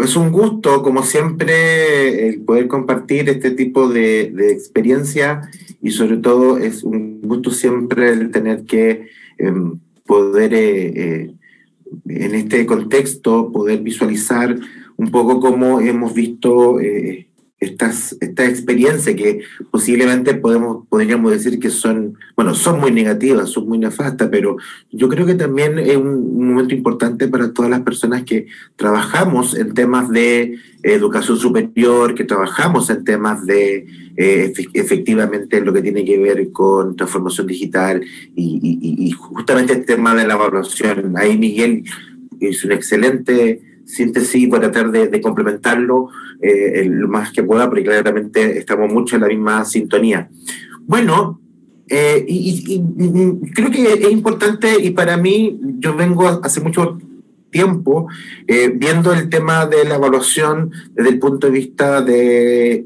Es un gusto, como siempre, el poder compartir este tipo de experiencia y sobre todo es un gusto siempre el tener que poder, en este contexto, poder visualizar un poco cómo hemos visto esta experiencia que posiblemente podríamos decir que son muy negativas, son muy nefastas, pero yo creo que también es un momento importante para todas las personas que trabajamos en temas de educación superior, que trabajamos en temas de efectivamente lo que tiene que ver con transformación digital y justamente el tema de la evaluación. Ahí Miguel hizo una excelente síntesis, voy a tratar de complementarlo lo más que pueda, porque claramente estamos mucho en la misma sintonía. Bueno, y creo que es importante, y para mí, yo vengo hace mucho tiempo viendo el tema de la evaluación desde el punto de vista del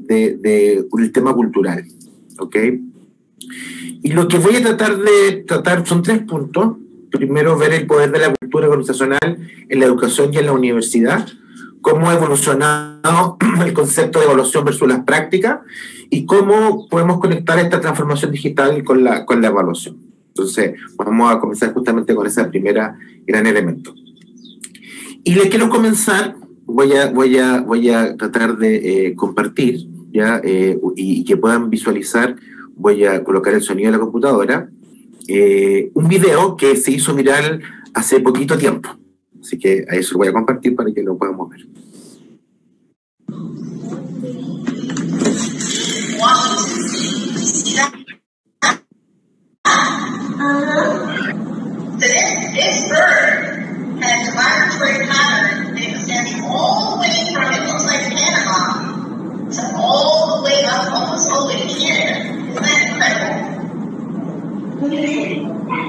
tema cultural, ¿ok? Y lo que voy a tratar son 3 puntos. Primero, ver el poder de la cultura organizacional en la educación y en la universidad, cómo ha evolucionado el concepto de evaluación versus las prácticas y cómo podemos conectar esta transformación digital con la evaluación. Entonces, vamos a comenzar justamente con ese primera gran elemento. Y le quiero comenzar, voy a tratar de compartir, ¿ya? Y que puedan visualizar, voy a colocar el sonido de la computadora, un video que se hizo viral hace poquito tiempo. Así que a eso lo voy a compartir para que lo podamos ver. This bird has a migratory pattern extending all the way from, it looks like Panama, to all the way up, almost all the way to Canada. Isn't that incredible?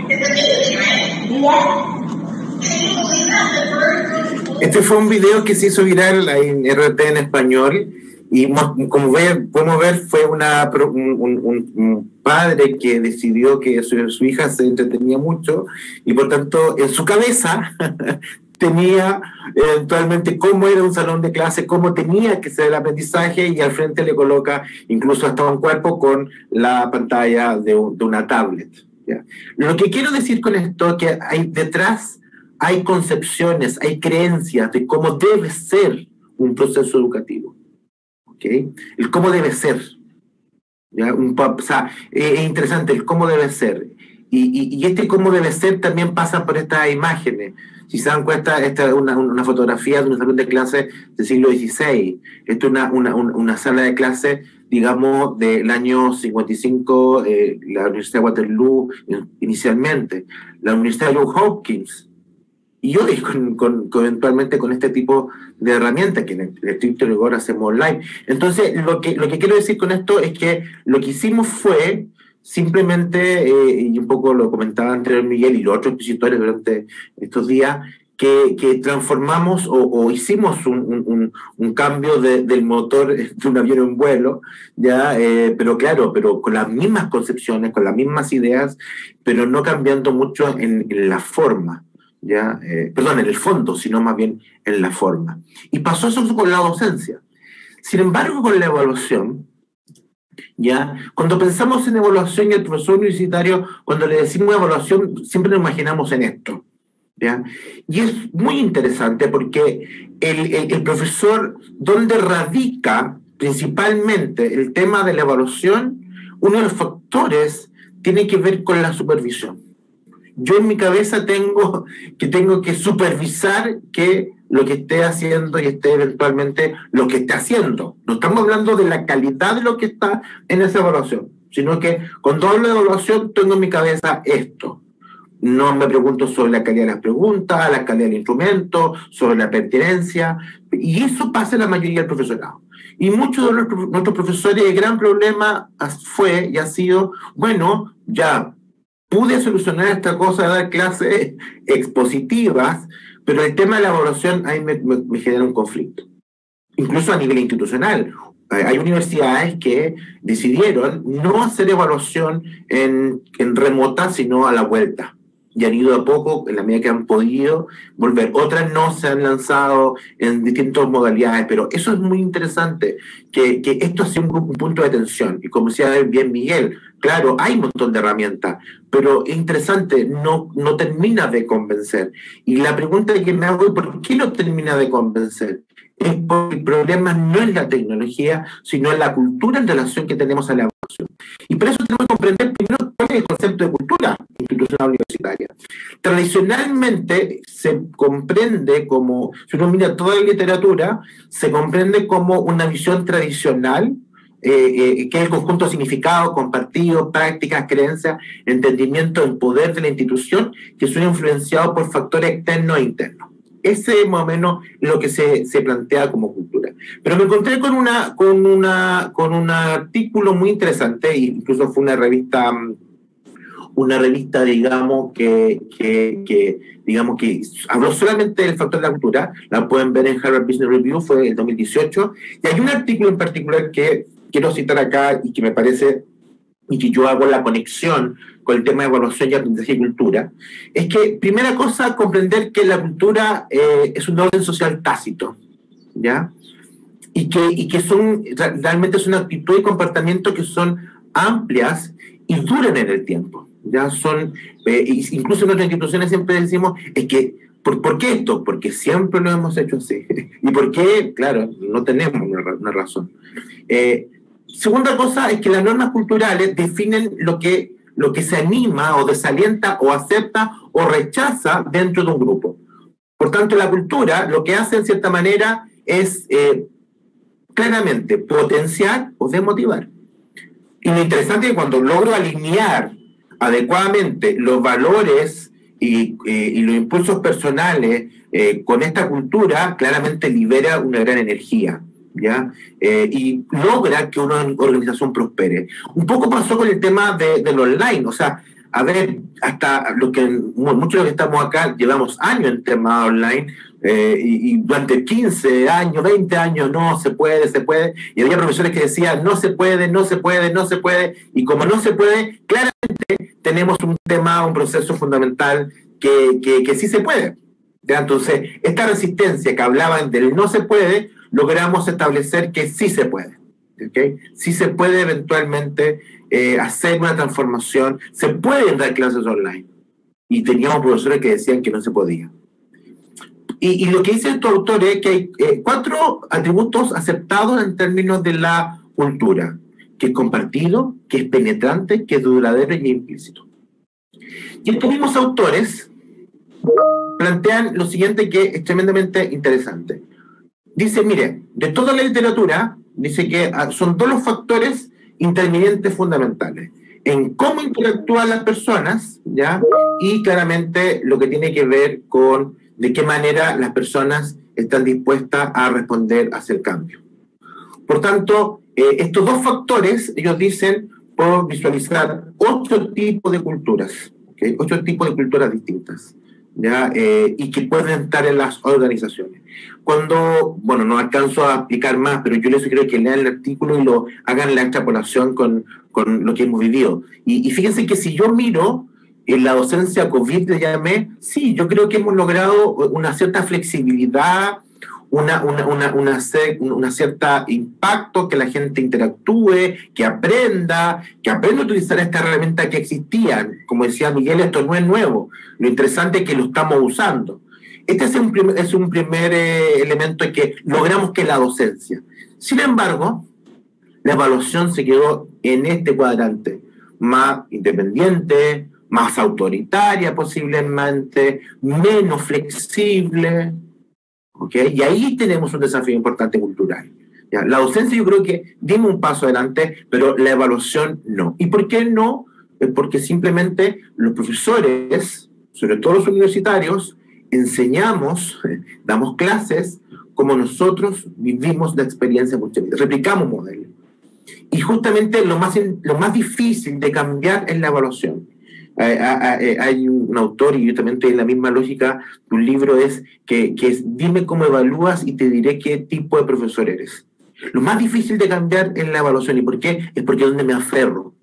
It's amazing, right? Yeah. Este fue un video que se hizo viral en RT en español y como podemos ver fue un padre que decidió que su hija se entretenía mucho y por tanto en su cabeza tenía eventualmente cómo era un salón de clase, cómo tenía que ser el aprendizaje y al frente le coloca incluso hasta un cuerpo con la pantalla de una tablet. ¿Ya? Lo que quiero decir con esto es que detrás hay concepciones, hay creencias de cómo debe ser un proceso educativo. ¿Okay? El cómo debe ser. ¿Ya? O sea, es interesante el cómo debe ser. Y este cómo debe ser también pasa por estas imágenes. Si se dan cuenta, esta es una fotografía de un salón de clase del siglo XVI. Esto es una sala de clase, digamos, del año 55, la Universidad de Waterloo inicialmente, la Universidad de Johns Hopkins, y hoy eventualmente con este tipo de herramientas que en el estricto rigor hacemos online. Entonces, lo que quiero decir con esto es que lo que hicimos fue simplemente, y un poco lo comentaba antes Miguel y los otros expositores durante estos días, que transformamos o hicimos un cambio del motor de un avión en vuelo, ¿ya? Pero claro, pero con las mismas concepciones, con las mismas ideas, pero no cambiando mucho en la forma. ¿Ya? Perdón, en el fondo, sino más bien en la forma. Y pasó eso con la docencia. Sin embargo, con la evaluación, ¿ya? Cuando pensamos en evaluación y el profesor universitario, cuando le decimos evaluación, siempre nos imaginamos en esto. ¿Ya? Y es muy interesante porque el profesor, ¿dónde radica principalmente el tema de la evaluación? Uno de los factores tiene que ver con la supervisión. Yo en mi cabeza tengo que supervisar que lo que esté haciendo y esté eventualmente lo que esté haciendo. No estamos hablando de la calidad de lo que está en esa evaluación, sino que cuando hablo de evaluación tengo en mi cabeza esto. No me pregunto sobre la calidad de las preguntas, la calidad del instrumento, sobre la pertinencia, y eso pasa en la mayoría del profesorado. Y muchos de nuestros profesores, el gran problema fue y ha sido, bueno, ya pude solucionar esta cosa de dar clases expositivas, pero el tema de la evaluación ahí me genera un conflicto. Incluso a nivel institucional. Hay universidades que decidieron no hacer evaluación en remota, sino a la vuelta. y han ido a poco, en la medida que han podido, volver. Otras no se han lanzado en distintas modalidades, pero eso es muy interesante, que esto ha sido un punto de tensión. Y como decía bien Miguel, claro, hay un montón de herramientas, pero es interesante, no termina de convencer. Y la pregunta que me hago es, ¿por qué no termina de convencer? Es porque el problema no es la tecnología, sino en la cultura en relación que tenemos a la evaluación. Y por eso tenemos que comprender primero cuál es el concepto de cultura institucional universitaria. Tradicionalmente se comprende como, si uno mira toda la literatura, se comprende como una visión tradicional, que es el conjunto de significados, compartidos, prácticas, creencias, entendimiento del poder de la institución, que son influenciados por factores externos e internos. Ese es más o menos lo que se plantea como cultura. Pero me encontré con un artículo muy interesante, incluso fue una revista, digamos, que habló solamente del factor de la cultura. La pueden ver en Harvard Business Review, fue el 2018, y hay un artículo en particular que quiero citar acá y que me parece, y que yo hago la conexión con el tema de evaluación y aprendizaje y cultura, es que, primera cosa, comprender que la cultura es un orden social tácito, ¿ya? Y que realmente son actitudes y comportamientos que son amplias y duran en el tiempo, ¿ya? Incluso en otras instituciones siempre decimos, es que, ¿por qué esto? Porque siempre lo hemos hecho así. ¿Y por qué? Claro, no tenemos una razón. Segunda cosa es que las normas culturales definen lo que se anima o desalienta o acepta o rechaza dentro de un grupo. Por tanto, la cultura lo que hace en cierta manera es claramente potenciar o desmotivar. Y lo interesante es que cuando logro alinear adecuadamente los valores y los impulsos personales con esta cultura, claramente libera una gran energía, ¿ya? Y logra que una organización prospere. Un poco pasó con el tema del online, o sea, a ver, hasta muchos de los que estamos acá llevamos años en tema online, y durante 15 años, 20 años, no se puede, y había profesores que decían, no se puede, y como no se puede, claramente tenemos un proceso fundamental que sí se puede, ¿ya? Entonces, esta resistencia que hablaban del no se puede, logramos establecer que sí se puede, ¿okay? Sí se puede eventualmente hacer una transformación, se pueden dar clases online, y teníamos profesores que decían que no se podía. Y lo que dice estos autores es que hay 4 atributos aceptados en términos de la cultura, que es compartido, que es penetrante, que es duradero y es implícito. Y estos mismos autores plantean lo siguiente, que es tremendamente interesante. Dice, mire, de toda la literatura, dice que son 2 los factores intervinientes fundamentales en cómo interactúan las personas, ¿ya? Y claramente lo que tiene que ver con de qué manera las personas están dispuestas a responder hacia el cambio. Por tanto, estos 2 factores, ellos dicen, puedo visualizar 8 tipos de culturas, ¿okay? 8 tipos de culturas distintas, ¿ya? Y que pueden estar en las organizaciones. No alcanzo a explicar más, pero yo les sugiero que lean el artículo y lo hagan la extrapolación con lo que hemos vivido. Y fíjense que si yo miro en la docencia COVID, le llamé, sí, yo creo que hemos logrado una cierta flexibilidad, una cierta impacto, que la gente interactúe, que aprenda a utilizar esta herramienta que existían. Como decía Miguel, esto no es nuevo. Lo interesante es que lo estamos usando. Este es un primer elemento que logramos, que la docencia. Sin embargo, la evaluación se quedó en este cuadrante, más independiente, más autoritaria posiblemente, menos flexible, ¿okay? Y ahí tenemos un desafío importante cultural, ¿ya? La docencia yo creo que dimos un paso adelante, pero la evaluación no. ¿Y por qué no? Es porque simplemente los profesores, sobre todo los universitarios, enseñamos, damos clases como nosotros vivimos la experiencia muchas veces, replicamos modelos. Y justamente lo más difícil de cambiar es la evaluación. Hay un autor, y yo también estoy en la misma lógica, un libro que es Dime cómo evalúas y te diré qué tipo de profesor eres. Lo más difícil de cambiar es la evaluación. ¿Y por qué? Es porque es donde me aferro.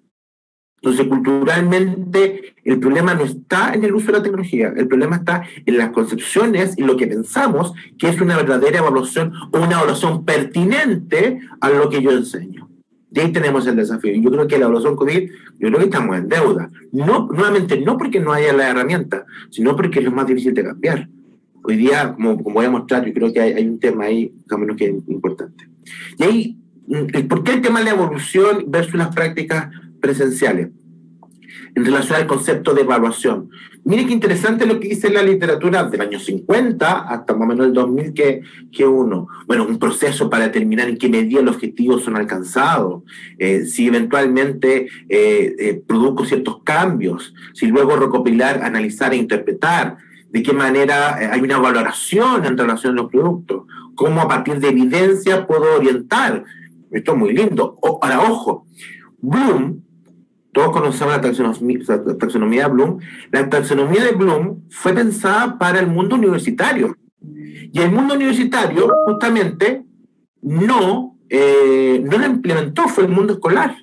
Entonces, culturalmente, el problema no está en el uso de la tecnología, el problema está en las concepciones y lo que pensamos que es una verdadera evaluación o una evaluación pertinente a lo que yo enseño. Y ahí tenemos el desafío. Yo creo que la evaluación COVID, yo creo que estamos en deuda. No, nuevamente, no porque no haya la herramienta, sino porque es lo más difícil de cambiar. Hoy día, como voy a mostrar, yo creo que hay un tema ahí, menos que es importante. Y ahí, ¿por qué el tema de la evolución versus las prácticas presenciales en relación al concepto de evaluación? Mire qué interesante lo que dice la literatura del año 50 hasta más o menos el 2000 que uno. Bueno, un proceso para determinar en qué medida los objetivos son alcanzados, si eventualmente produzco ciertos cambios, si luego recopilar, analizar e interpretar, de qué manera hay una valoración en relación a los productos, cómo a partir de evidencia puedo orientar. Esto es muy lindo. Ahora, ojo, Bloom, todos conocemos la taxonomía de Bloom. La taxonomía de Bloom fue pensada para el mundo universitario. Y el mundo universitario, justamente, no la implementó, fue el mundo escolar.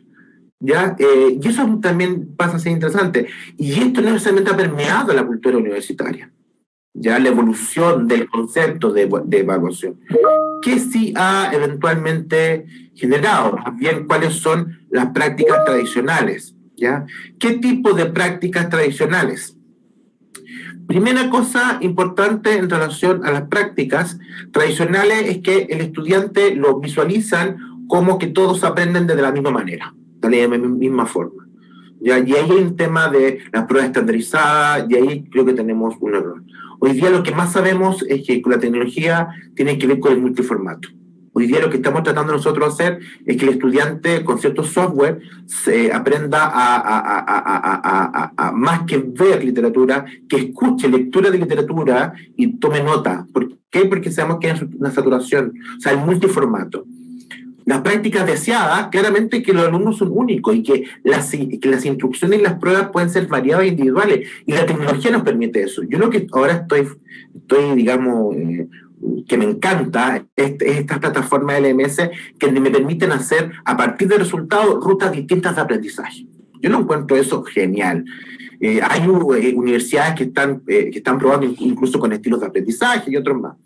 ¿Ya? Y eso también pasa a ser interesante. Y esto no necesariamente ha permeado la cultura universitaria. Ya la evolución del concepto de evaluación. ¿Qué sí ha eventualmente generado? Bien, ¿cuáles son las prácticas tradicionales? ¿Ya? ¿Qué tipo de prácticas tradicionales? Primera cosa importante en relación a las prácticas tradicionales es que el estudiante lo visualizan como que todos aprenden de la misma manera, de la misma forma. ¿Ya? Y ahí hay un tema de las pruebas estandarizadas, y ahí creo que tenemos un error. Hoy día lo que más sabemos es que la tecnología tiene que ver con el multiformato. Hoy día lo que estamos tratando nosotros de hacer es que el estudiante con ciertos software se aprenda a más que ver literatura, que escuche lectura de literatura y tome nota. ¿Por qué? Porque sabemos que hay una saturación, o sea, el multiformato. Las prácticas deseadas, claramente que los alumnos son únicos y que las instrucciones y las pruebas pueden ser variadas e individuales, y la tecnología nos permite eso. Yo lo que ahora estoy digamos, que me encanta es estas plataformas LMS que me permiten hacer, a partir de resultados, rutas distintas de aprendizaje. Yo lo encuentro eso genial. Hay universidades que están probando incluso con estilos de aprendizaje y otros más.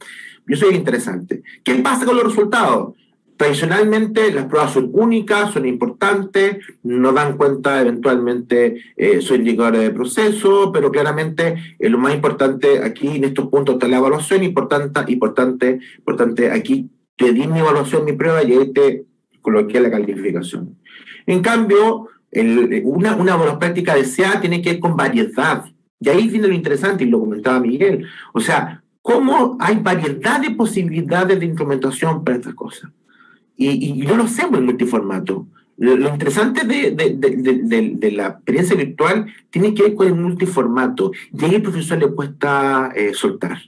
Y eso es interesante. ¿Qué pasa con los resultados? Tradicionalmente las pruebas son únicas, son importantes, no dan cuenta eventualmente son indicadores de proceso, pero claramente lo más importante aquí en estos puntos está la evaluación. Importante aquí te di mi evaluación, mi prueba, y ahí te coloqué la calificación. En cambio, una buena práctica deseada tiene que ver con variedad, y ahí viene lo interesante, y lo comentaba Miguel, o sea, cómo hay variedad de posibilidades de instrumentación para estas cosas. Y no lo hacemos en multiformato. Lo interesante de la experiencia virtual tiene que ver con el multiformato. Y ahí el profesor le cuesta soltar,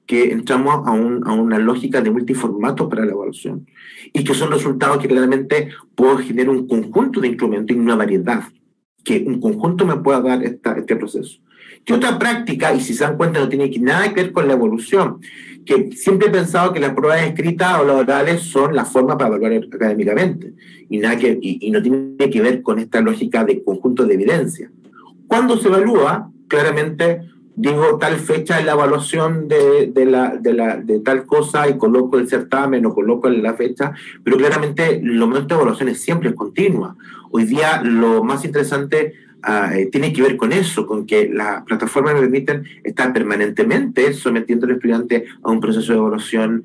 que entramos a una lógica de multiformato para la evaluación. Y que son resultados que claramente puedo generar un conjunto de instrumentos y una variedad, que un conjunto me pueda dar este proceso. ¿Qué otra práctica? Y si se dan cuenta no tiene nada que ver con la evolución, que siempre he pensado que las pruebas escritas o las orales son la forma para evaluar académicamente, y no tiene que ver con esta lógica de conjunto de evidencia. Cuando se evalúa, claramente digo tal fecha en la evaluación de tal cosa y coloco el certamen o coloco la fecha, pero claramente el momento de evaluación es siempre continua. Hoy día lo más interesante tiene que ver con eso, con que las plataformas me permiten estar permanentemente sometiendo al estudiante a un proceso de evaluación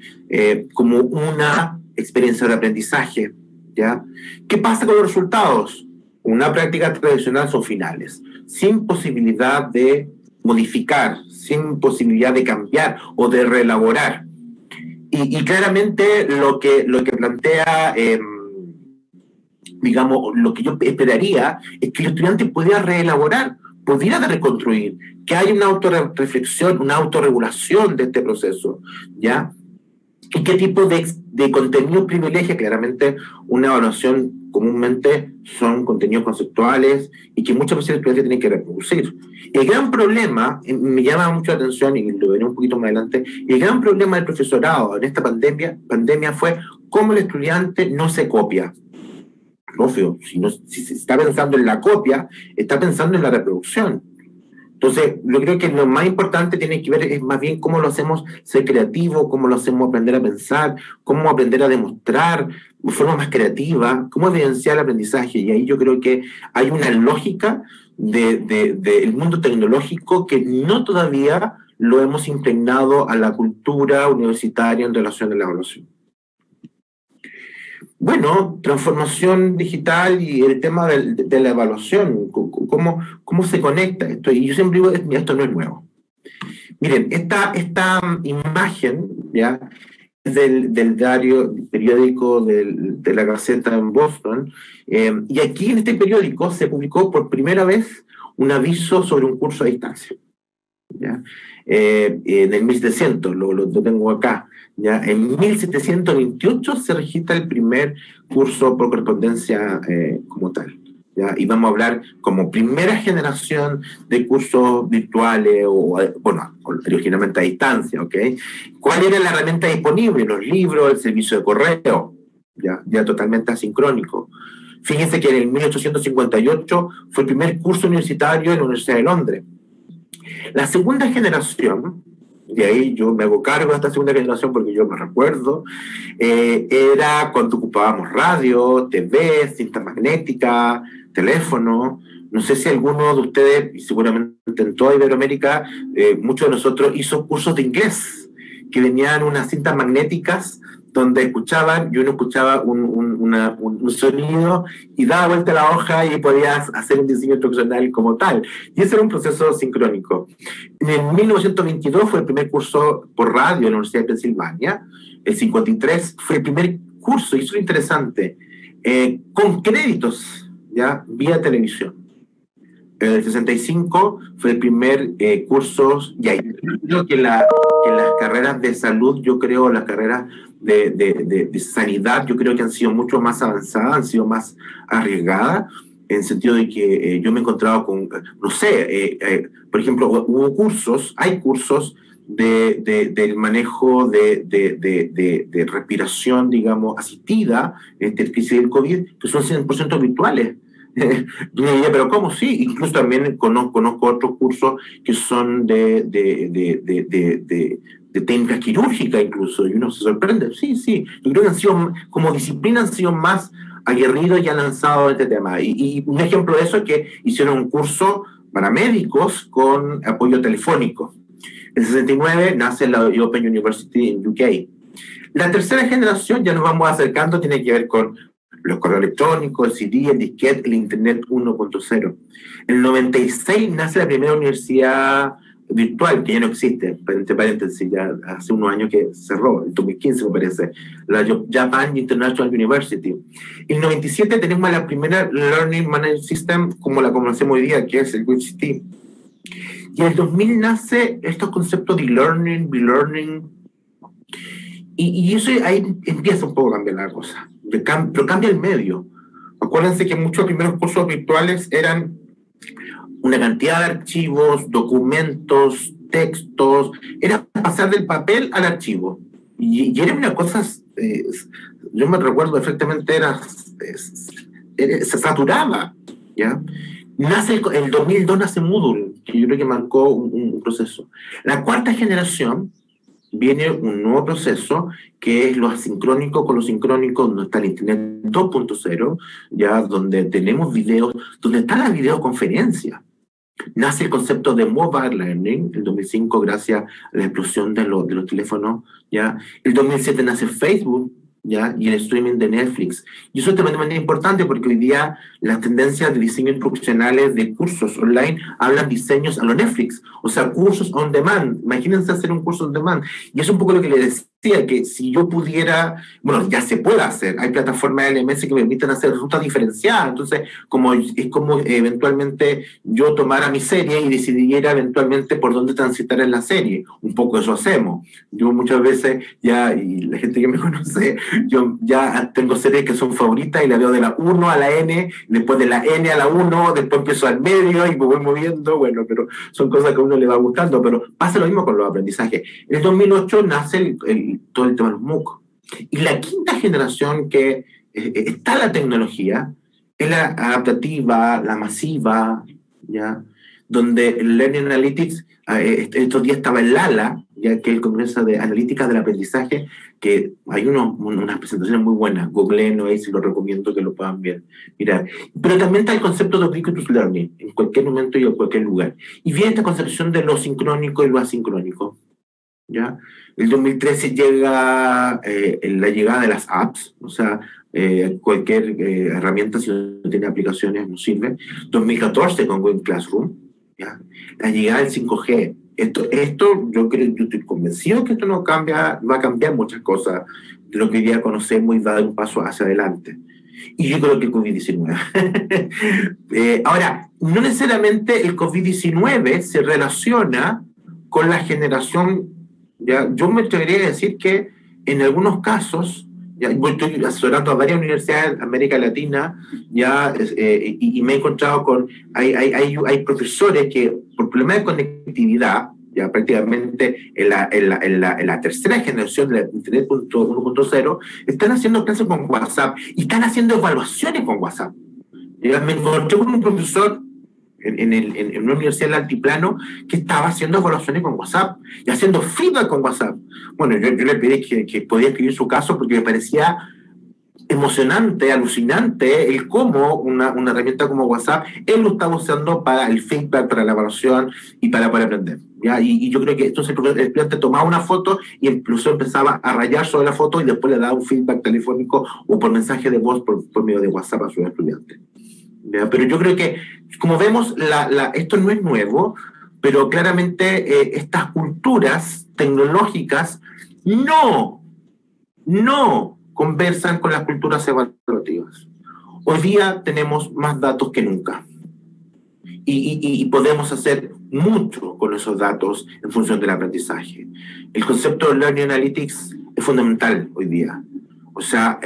como una experiencia de aprendizaje, ¿ya? ¿Qué pasa con los resultados? Una práctica tradicional son finales, sin posibilidad de modificar, sin posibilidad de cambiar o de reelaborar. Y claramente lo que plantea, digamos, lo que yo esperaría es que el estudiante pudiera reelaborar, pudiera reconstruir, que haya una autorreflexión, una autorregulación de este proceso, ¿ya? ¿Y qué tipo de contenido privilegia? Claramente una evaluación comúnmente son contenidos conceptuales y que muchas veces el estudiante tiene que reproducir. El gran problema, me llama mucho la atención y lo veré un poquito más adelante, el gran problema del profesorado en esta pandemia fue cómo el estudiante no se copia. obvio, si se está pensando en la copia, está pensando en la reproducción. Entonces, yo creo que lo más importante tiene que ver es más bien cómo lo hacemos ser creativo, cómo lo hacemos aprender a pensar, cómo aprender a demostrar de forma más creativa, cómo evidenciar el aprendizaje. Y ahí yo creo que hay una lógica del mundo tecnológico que no todavía lo hemos impregnado a la cultura universitaria en relación a la evaluación. Bueno, transformación digital y el tema de la evaluación, cómo se conecta esto. Y yo siempre digo, esto no es nuevo. Miren, esta imagen, ¿ya?, es del diario, periódico de la Gaceta en Boston, y aquí en este periódico se publicó por primera vez un aviso sobre un curso a distancia, ¿ya? En el 1700, lo tengo acá. ¿Ya? En 1728 se registra el primer curso por correspondencia como tal, ¿ya? Y vamos a hablar como primera generación de cursos virtuales originalmente a distancia, ¿ok? ¿Cuál era la herramienta disponible? Los libros, el servicio de correo, ya totalmente asincrónico. Fíjense que en el 1858 fue el primer curso universitario en la Universidad de Londres. La segunda generación, de ahí yo me hago cargo de esta segunda generación porque yo me recuerdo, era cuando ocupábamos radio, TV, cinta magnética, teléfono. No sé si alguno de ustedes, y seguramente en toda Iberoamérica, muchos de nosotros hizo cursos de inglés, que venían unas cintas magnéticas donde escuchaban, y uno escuchaba un sonido y daba vuelta la hoja y podías hacer un diseño instruccional como tal. Y ese era un proceso sincrónico. En 1922 fue el primer curso por radio en la Universidad de Pensilvania. El 53 fue el primer curso, y eso es interesante, con créditos, ¿ya?, vía televisión. El 65 fue el primer curso, y ahí creo que las carreras de salud, yo creo, las carreras de sanidad, yo creo que han sido mucho más avanzadas, han sido más arriesgadas, en el sentido de que yo me he encontrado con, no sé, por ejemplo, hay cursos del manejo de respiración, digamos, asistida, el crisis del COVID, que son 100% virtuales. Yo me diría, pero ¿cómo? Sí, incluso también conozco otros cursos que son de técnicas quirúrgicas incluso, y uno se sorprende. Sí, yo creo que han sido, como disciplina, han sido más aguerridos y han lanzado este tema. Y un ejemplo de eso es que hicieron un curso para médicos con apoyo telefónico. En el 69 nace la Open University en UK. La tercera generación, ya nos vamos acercando, tiene que ver con los correos electrónicos, el CD, el disquete, el Internet 1.0. En el 96 nace la primera universidad virtual, que ya no existe, entre paréntesis, ya hace unos años que cerró, en 2015 me parece, la Japan International University. En el 97 tenemos la primera Learning Management System como la conocemos hoy día, que es el WebCT. Y en el 2000 nace estos conceptos de e-learning, be-learning, y eso ahí empieza un poco a cambiar la cosa, pero cambia el medio. Acuérdense que muchos primeros cursos virtuales eran una cantidad de archivos, documentos, textos, era pasar del papel al archivo. Y era una cosa, yo me recuerdo perfectamente, se saturaba, ¿ya? Nace el 2002 nace Moodle, que yo creo que marcó un proceso. La cuarta generación viene un nuevo proceso que es lo asincrónico con lo sincrónico, donde está el Internet 2.0, ya donde tenemos videos, donde está la videoconferencia. Nace el concepto de mobile learning, el 2005 gracias a la explosión de los teléfonos, ¿ya? El 2007 nace Facebook, ¿ya?, y el streaming de Netflix. Y eso es tremendamente importante porque hoy día las tendencias de diseño instruccionales de cursos online hablan diseños a lo Netflix, o sea, cursos on demand. Imagínense hacer un curso on demand. Y es un poco lo que le decía, que si yo pudiera, bueno, ya se puede hacer, hay plataformas de LMS que permiten hacer rutas diferenciadas, entonces es como eventualmente yo tomara mi serie y decidiera eventualmente por dónde transitar en la serie. Un poco eso hacemos. Yo muchas veces ya, y la gente que me conoce, yo ya tengo series que son favoritas y la veo de la 1 a la N, después de la N a la 1, después empiezo al medio y me voy moviendo, bueno, pero son cosas que a uno le va gustando, pero pasa lo mismo con los aprendizajes. En el 2008 nace todo el tema de los MOOC. Y la quinta generación que está la tecnología, Es la adaptativa, la masiva, ¿ya? Donde el Learning Analytics, estos días estaba el LALA, ya que es el Congreso de Analítica del Aprendizaje, que hay unas presentaciones muy buenas. Googleenlo ahí, si lo recomiendo que lo puedan ver, mirar. Pero también está el concepto de Ubiquitous Learning, en cualquier momento y en cualquier lugar. Y viene esta concepción de lo sincrónico y lo asincrónico, ¿ya? El 2013 llega la llegada de las apps, o sea, cualquier herramienta, si no tiene aplicaciones, no sirve. 2014 con Google Classroom, ¿ya? La llegada del 5G. Esto yo estoy convencido que esto no cambia, va a cambiar muchas cosas de lo que hoy día conocemos y va a dar un paso hacia adelante. Y yo creo que el COVID-19. Ahora, no necesariamente el COVID-19 se relaciona con la generación. ¿Ya? Yo me atrevería a decir que en algunos casos, ya, estoy asesorando a varias universidades de América Latina, ya, y me he encontrado con, hay profesores que por problemas de conectividad, ya prácticamente en la tercera generación de la Internet 1.0, están haciendo clases con WhatsApp y están haciendo evaluaciones con WhatsApp. Ya, me encontré con un profesor en una universidad del altiplano que estaba haciendo evaluaciones con WhatsApp y haciendo feedback con WhatsApp. Bueno, yo le pedí que podía escribir su caso porque me parecía emocionante, alucinante el cómo una herramienta como WhatsApp él lo estaba usando para el feedback, para la evaluación y para poder aprender, ¿ya? Y yo creo que entonces el estudiante tomaba una foto y incluso empezaba a rayar sobre la foto y después le daba un feedback telefónico o por mensaje de voz por medio de WhatsApp a sus estudiantes. ¿Ya? Pero yo creo que, como vemos, esto no es nuevo, pero claramente estas culturas tecnológicas no conversan con las culturas evaluativas. Hoy día tenemos más datos que nunca y podemos hacer mucho con esos datos en función del aprendizaje. El concepto de Learning Analytics es fundamental hoy día. O sea,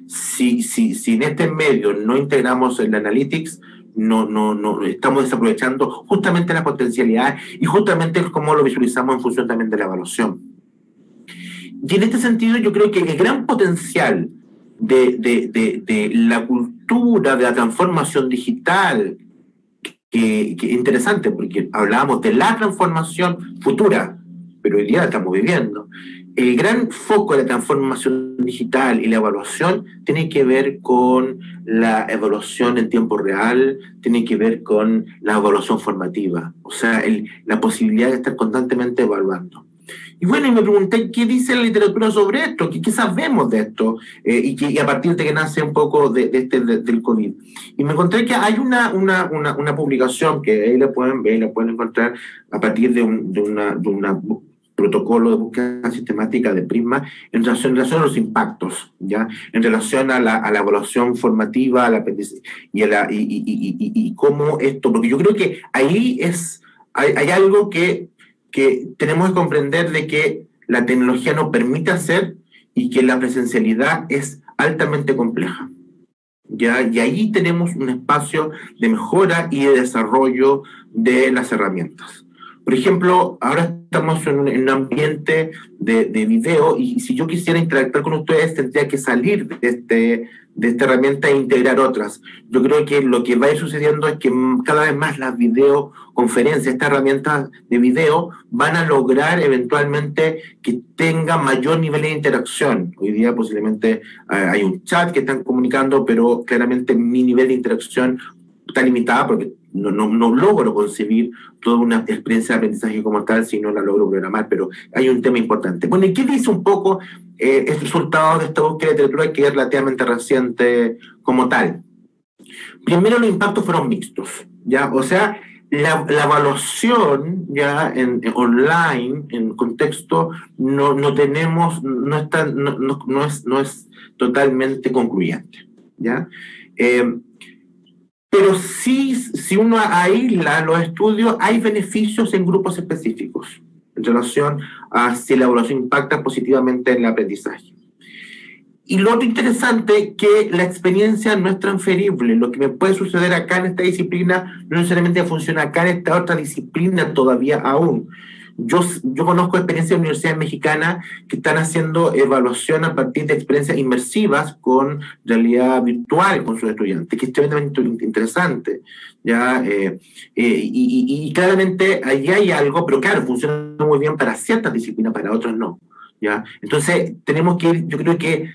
si en este medio no integramos el Analytics, no estamos desaprovechando justamente la potencialidad y justamente cómo lo visualizamos en función también de la evaluación. Y en este sentido yo creo que el gran potencial de la cultura, de la transformación digital, que es interesante porque hablábamos de la transformación futura, pero hoy día la estamos viviendo. El gran foco de la transformación digital y la evaluación tiene que ver con la evaluación en tiempo real, tiene que ver con la evaluación formativa, o sea, la posibilidad de estar constantemente evaluando. Y bueno, y me pregunté qué dice la literatura sobre esto, qué sabemos de esto, y a partir de que nace un poco del COVID. Y me encontré que hay una publicación que ahí la pueden ver, la pueden encontrar a partir de una protocolo de búsqueda sistemática de Prisma en relación a los impactos, ¿ya? En relación a la evaluación formativa, a la y cómo esto, porque yo creo que ahí hay algo que tenemos que comprender de que la tecnología nos permite hacer y que la presencialidad es altamente compleja, ¿ya? Y ahí tenemos un espacio de mejora y de desarrollo de las herramientas. Por ejemplo, ahora estamos en un ambiente de video y si yo quisiera interactuar con ustedes tendría que salir de esta herramienta e integrar otras. Yo creo que lo que va a ir sucediendo es que cada vez más las videoconferencias, estas herramientas de video, van a lograr eventualmente que tengan mayor nivel de interacción. Hoy día posiblemente hay un chat que están comunicando, pero claramente mi nivel de interacción está limitada porque no logro concebir toda una experiencia de aprendizaje como tal si no la logro programar, pero hay un tema importante. Bueno, ¿y qué dice un poco el resultado de esta búsqueda de literatura que es relativamente reciente como tal? Primero, los impactos fueron mixtos, ¿ya? O sea, la evaluación ya online, en contexto, no es totalmente concluyente, ¿ya? Pero sí, si uno aísla los estudios, hay beneficios en grupos específicos en relación a si la evaluación impacta positivamente en el aprendizaje. Y lo otro interesante es que la experiencia no es transferible. Lo que me puede suceder acá en esta disciplina no necesariamente funciona acá en esta otra disciplina todavía aún. Yo conozco experiencias de universidades mexicanas que están haciendo evaluación a partir de experiencias inmersivas con realidad virtual con sus estudiantes, que es tremendamente interesante. ¿Ya? Y claramente ahí hay algo, pero claro, funciona muy bien para ciertas disciplinas, para otras no. ¿Ya? Entonces, tenemos que ir, yo creo que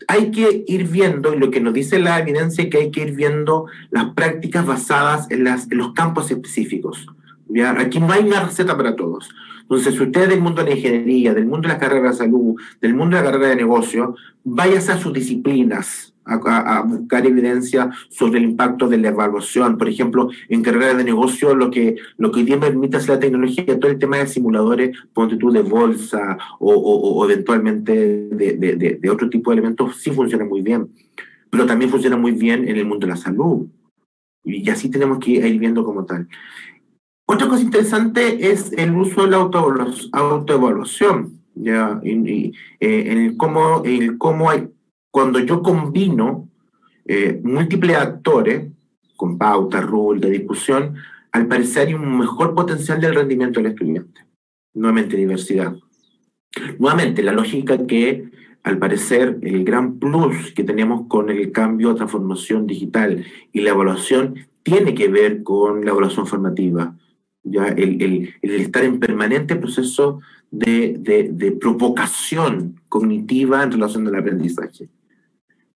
hay que ir viendo, y lo que nos dice la evidencia es que hay que ir viendo las prácticas basadas en los campos específicos. ¿Ya? Aquí no hay una receta para todos. Entonces, si usted es del mundo de la ingeniería, del mundo de la carrera de salud, del mundo de la carrera de negocio, váyase a sus disciplinas a buscar evidencia sobre el impacto de la evaluación. Por ejemplo, en carrera de negocio, lo que hoy día permite hacer la tecnología, todo el tema de simuladores, ponte tú de bolsa o eventualmente de otro tipo de elementos, sí funciona muy bien. Pero también funciona muy bien en el mundo de la salud. Y así tenemos que ir viendo como tal. Otra cosa interesante es el uso de la autoevaluación, ¿ya? En cómo hay, cuando yo combino múltiples actores con pauta, rule, de discusión, al parecer hay un mejor potencial del rendimiento del estudiante. Nuevamente, diversidad. Nuevamente, la lógica que, al parecer, el gran plus que tenemos con el cambio, transformación digital y la evaluación tiene que ver con la evaluación formativa. Ya el estar en permanente proceso de provocación cognitiva en relación al aprendizaje.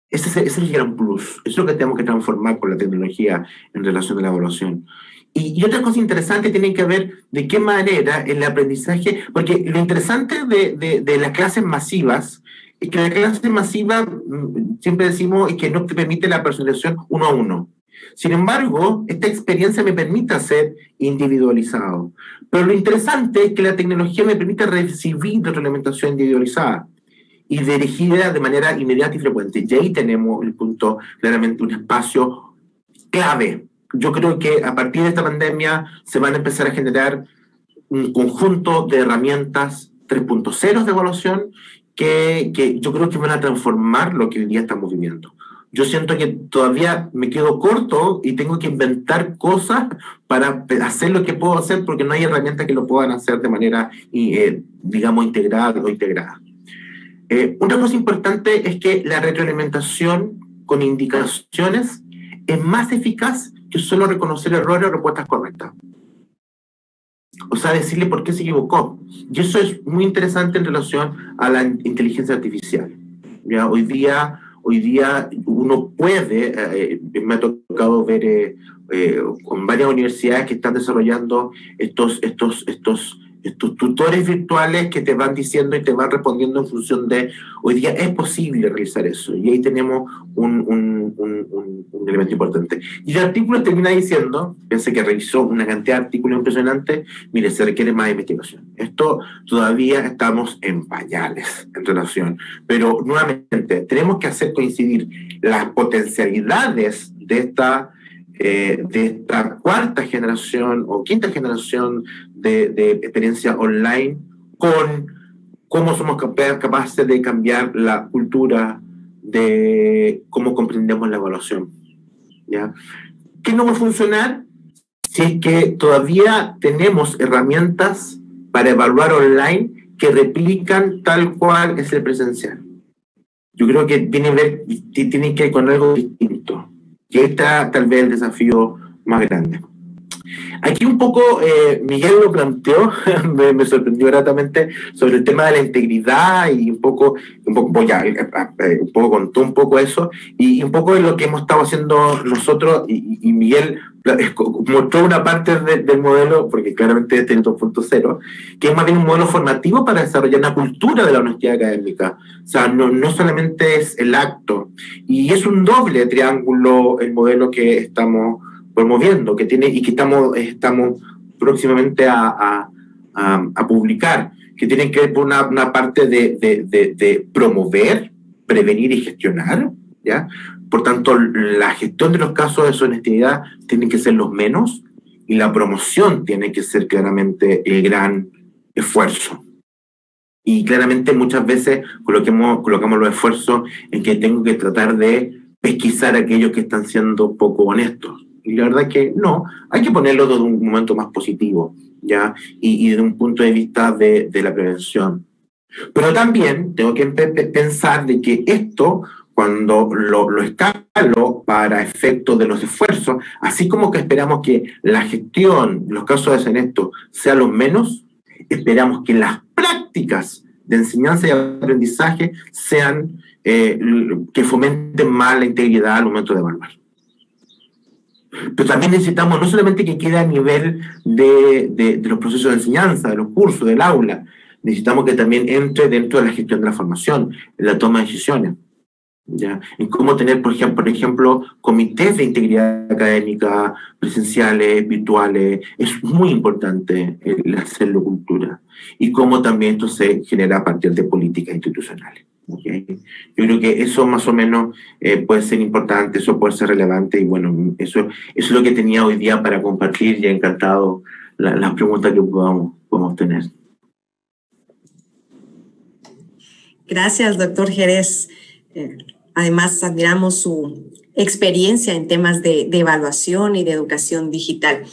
Ese es el gran plus. Eso es lo que tenemos que transformar con la tecnología en relación a la evaluación. Y otra cosa interesante tiene que ver de qué manera el aprendizaje, porque lo interesante de las clases masivas es que la clase masiva, siempre decimos, es que no te permite la personalización uno a uno. Sin embargo, esta experiencia me permite ser individualizado. Pero lo interesante es que la tecnología me permite recibir retroalimentación individualizada y dirigida de manera inmediata y frecuente. Y ahí tenemos el punto, claramente, un espacio clave. Yo creo que a partir de esta pandemia se van a empezar a generar un conjunto de herramientas 3.0 de evaluación que yo creo que van a transformar lo que hoy día estamos viviendo. Yo siento que todavía me quedo corto y tengo que inventar cosas para hacer lo que puedo hacer porque no hay herramientas que lo puedan hacer de manera, digamos, integrada o integrada. Otra cosa importante es que la retroalimentación con indicaciones es más eficaz que solo reconocer errores o respuestas correctas. O sea, decirle por qué se equivocó. Y eso es muy interesante en relación a la inteligencia artificial. ¿Ya? Hoy día uno puede, me ha tocado ver con varias universidades que están desarrollando estos tutores virtuales que te van diciendo y te van respondiendo en función de, hoy día es posible realizar eso, y ahí tenemos un elemento importante. Y el artículo termina diciendo, pensé que revisó una cantidad de artículos impresionantes, mire, se requiere más investigación. Esto todavía estamos en pañales en relación, pero nuevamente tenemos que hacer coincidir las potencialidades de esta cuarta generación o quinta generación de experiencia online con cómo somos capaces de cambiar la cultura de cómo comprendemos la evaluación. ¿Ya? ¿Qué no va a funcionar? Si es que todavía tenemos herramientas para evaluar online que replican tal cual es el presencial. Yo creo que tiene que ver con algo distinto. Y ahí está tal vez el desafío más grande. Aquí un poco Miguel lo planteó, me sorprendió gratamente, sobre el tema de la integridad y un poco contó un poco eso y un poco de lo que hemos estado haciendo nosotros y Miguel mostró una parte del modelo, porque claramente este es el 2.0, que es más bien un modelo formativo para desarrollar una cultura de la honestidad académica. O sea, no solamente es el acto, y es un doble triángulo el modelo que estamos promoviendo, que estamos próximamente a publicar, que tiene que ver por una parte de promover, prevenir y gestionar, ¿ya? Por tanto, la gestión de los casos de deshonestidad tiene que ser los menos y la promoción tiene que ser claramente el gran esfuerzo. Y claramente muchas veces colocamos los esfuerzos en que tengo que tratar de pesquisar a aquellos que están siendo poco honestos. Y la verdad es que no, hay que ponerlo todo en un momento más positivo. ¿ya? Y desde un punto de vista de la prevención. Pero también tengo que pensar de que esto, cuando lo escalo para efectos de los esfuerzos, así como que esperamos que la gestión, los casos de esto, sea lo menos, esperamos que las prácticas de enseñanza y aprendizaje sean que fomenten más la integridad al momento de evaluar. Pero también necesitamos no solamente que quede a nivel de los procesos de enseñanza, de los cursos, del aula, necesitamos que también entre dentro de la gestión de la formación, en la toma de decisiones, ¿ya? En cómo tener, por ejemplo, comités de integridad académica, presenciales, virtuales. Es muy importante el hacerlo cultura. Y cómo también esto se genera a partir de políticas institucionales. ¿Okay? Yo creo que eso más o menos puede ser importante, eso puede ser relevante, y bueno, eso es lo que tenía hoy día para compartir, y encantado las preguntas que podamos tener. Gracias, doctor Jerez. Además, admiramos su experiencia en temas de evaluación y de educación digital.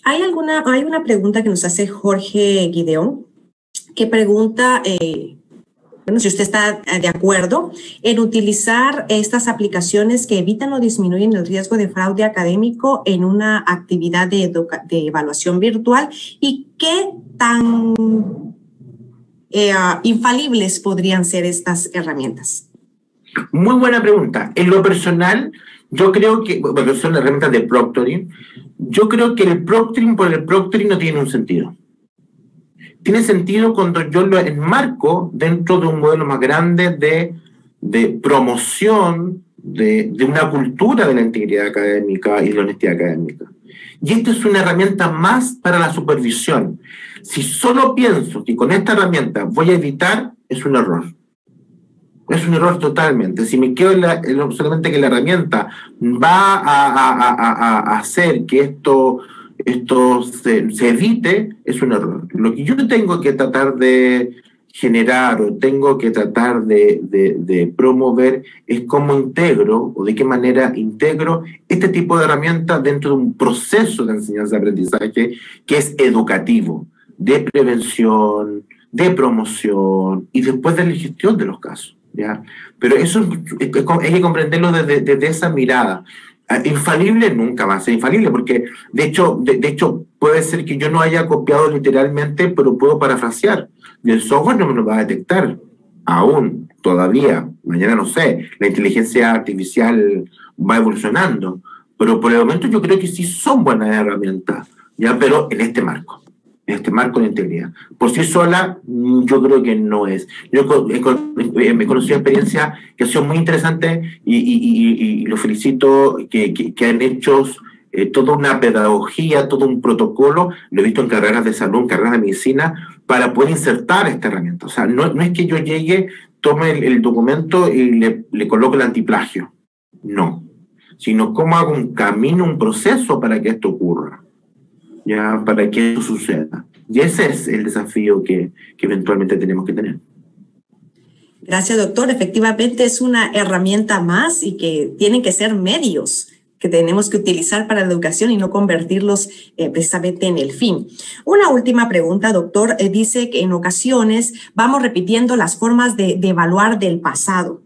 Hay una pregunta que nos hace Jorge Guideón, que pregunta, si usted está de acuerdo en utilizar estas aplicaciones que evitan o disminuyen el riesgo de fraude académico en una actividad de evaluación virtual, y qué tan infalibles podrían ser estas herramientas. Muy buena pregunta. En lo personal, yo creo que, bueno, son herramientas de proctoring, yo creo que el proctoring por el proctoring no tiene un sentido. Tiene sentido cuando yo lo enmarco dentro de un modelo más grande de promoción de una cultura de la integridad académica y de la honestidad académica. Y esta es una herramienta más para la supervisión. Si solo pienso que con esta herramienta voy a evitar, es un error. Es un error totalmente. Si me quedo solamente que la herramienta va a hacer que esto se evite, es un error. Lo que yo tengo que tratar de generar o tengo que tratar de promover es cómo integro o de qué manera integro este tipo de herramientas dentro de un proceso de enseñanza-aprendizaje que es educativo, de prevención, de promoción y después de la gestión de los casos, ¿ya? Pero eso hay que comprenderlo desde esa mirada. Infalible nunca va a ser infalible, porque de hecho puede ser que yo no haya copiado literalmente, pero puedo parafrasear. Y el software no me lo va a detectar aún, todavía. Mañana no sé, la inteligencia artificial va evolucionando, pero por el momento yo creo que sí son buenas herramientas, ¿ya? Pero en este marco de integridad. Por sí sola, yo creo que no es. Yo he conocido experiencias que han sido muy interesantes y los felicito, que han hecho toda una pedagogía, todo un protocolo, lo he visto en carreras de salud, en carreras de medicina, para poder insertar esta herramienta. O sea, no es que yo llegue, tome el documento y le coloque el antiplagio. No. Sino cómo hago un camino, un proceso para que esto ocurra, ya, para que esto suceda. Y ese es el desafío que eventualmente tenemos que tener. Gracias, doctor. Efectivamente es una herramienta más y que tienen que ser medios que tenemos que utilizar para la educación y no convertirlos precisamente en el fin. Una última pregunta, doctor. Dice que en ocasiones vamos repitiendo las formas de evaluar del pasado.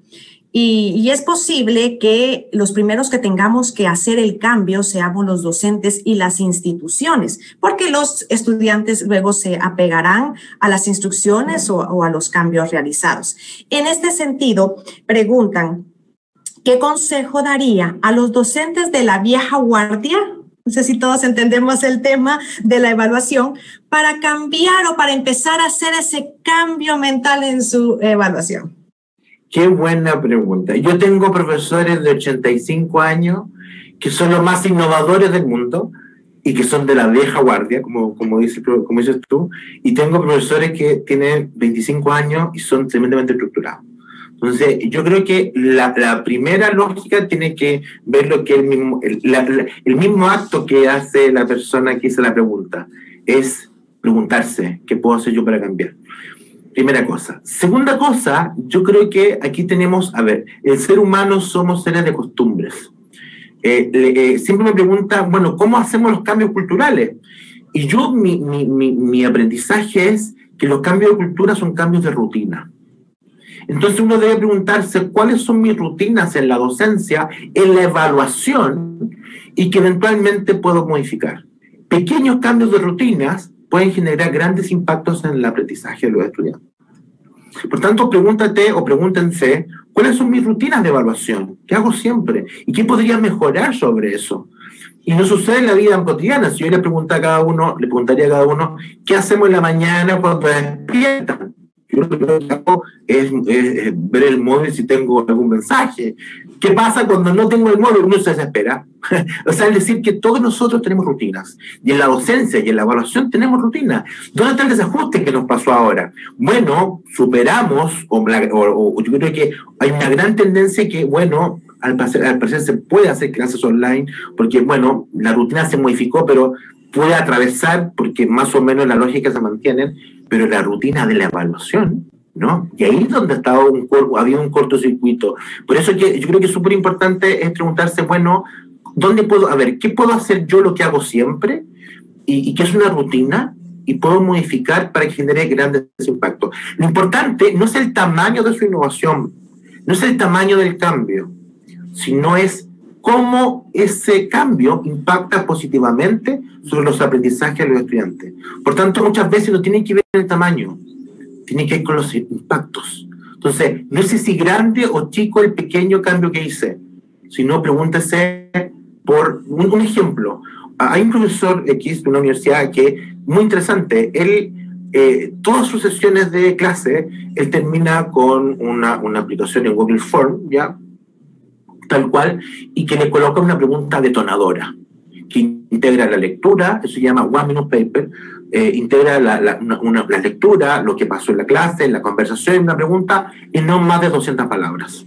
Y es posible que los primeros que tengamos que hacer el cambio seamos los docentes y las instituciones, porque los estudiantes luego se apegarán a las instrucciones o a los cambios realizados. En este sentido, preguntan, ¿qué consejo daría a los docentes de la vieja guardia? No sé si todos entendemos el tema de la evaluación, para cambiar o para empezar a hacer ese cambio mental en su evaluación. Qué buena pregunta. Yo tengo profesores de 85 años que son los más innovadores del mundo y que son de la vieja guardia, como dices tú, y tengo profesores que tienen 25 años y son tremendamente estructurados. Entonces, yo creo que la primera lógica tiene que ver lo que el mismo acto que hace la persona que hizo la pregunta, es preguntarse, ¿qué puedo hacer yo para cambiar? Primera cosa. Segunda cosa, yo creo que aquí tenemos, el ser humano somos seres de costumbres. Siempre me preguntan, bueno, ¿cómo hacemos los cambios culturales? Y yo, mi aprendizaje es que los cambios de cultura son cambios de rutina. Entonces uno debe preguntarse cuáles son mis rutinas en la docencia, en la evaluación, y que eventualmente puedo modificar. Pequeños cambios de rutinas pueden generar grandes impactos en el aprendizaje de los estudiantes. Por tanto, pregúntate o pregúntense cuáles son mis rutinas de evaluación, qué hago siempre y qué podría mejorar sobre eso. Y no sucede en la vida cotidiana. Si yo le preguntaría a cada uno, ¿qué hacemos en la mañana cuando despiertan? Yo lo que hago es ver el móvil si tengo algún mensaje. ¿Qué pasa cuando no tengo el móvil? Uno se desespera. O sea, es decir, que todos nosotros tenemos rutinas. Y en la docencia y en la evaluación tenemos rutinas. ¿Dónde está el desajuste que nos pasó ahora? Bueno, superamos, o yo creo que hay una gran tendencia que, bueno, al parecer se puede hacer clases online, porque, bueno, la rutina se modificó, pero puede atravesar, porque más o menos la lógica se mantiene, pero la rutina de la evaluaón, ¿no? Y ahí es donde había un cortocircuito. Por eso que yo creo que es súper importante es preguntarse, bueno, ¿qué puedo hacer yo lo que hago siempre? Y qué es una rutina, y puedo modificar para que genere grandes impactos. Lo importante no es el tamaño de su innovación, no es el tamaño del cambio, sino es cómo ese cambio impacta positivamente sobre los aprendizajes de los estudiantes. Por tanto, muchas veces no tiene que ver con el tamaño, tiene que ver con los impactos. Entonces, no sé si grande o chico el pequeño cambio que hice, sino pregúntese por un ejemplo. Hay un profesor X de una universidad que, muy interesante, él, todas sus sesiones de clase, él termina con una aplicación en Google Form, ¿ya? Tal cual, y que le coloca una pregunta detonadora, que integra la lectura, eso se llama One Minute Paper, integra la lectura, lo que pasó en la clase, la conversación, una pregunta, y no más de 200 palabras.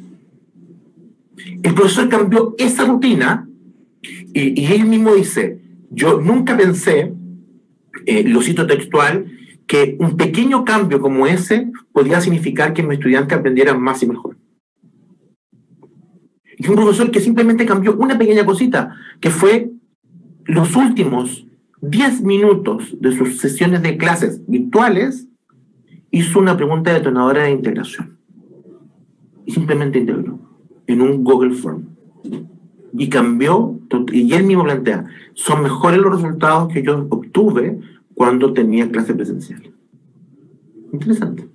El profesor cambió esa rutina, y él mismo dice, yo nunca pensé, lo cito textual, que un pequeño cambio como ese podría significar que mis estudiantes aprendieran más y mejor. Y un profesor que simplemente cambió una pequeña cosita, que fue los últimos 10 minutos de sus sesiones de clases virtuales, hizo una pregunta detonadora de integración. Y simplemente integró en un Google Form. Y cambió, y él mismo plantea, son mejores los resultados que yo obtuve cuando tenía clase presencial. Interesante.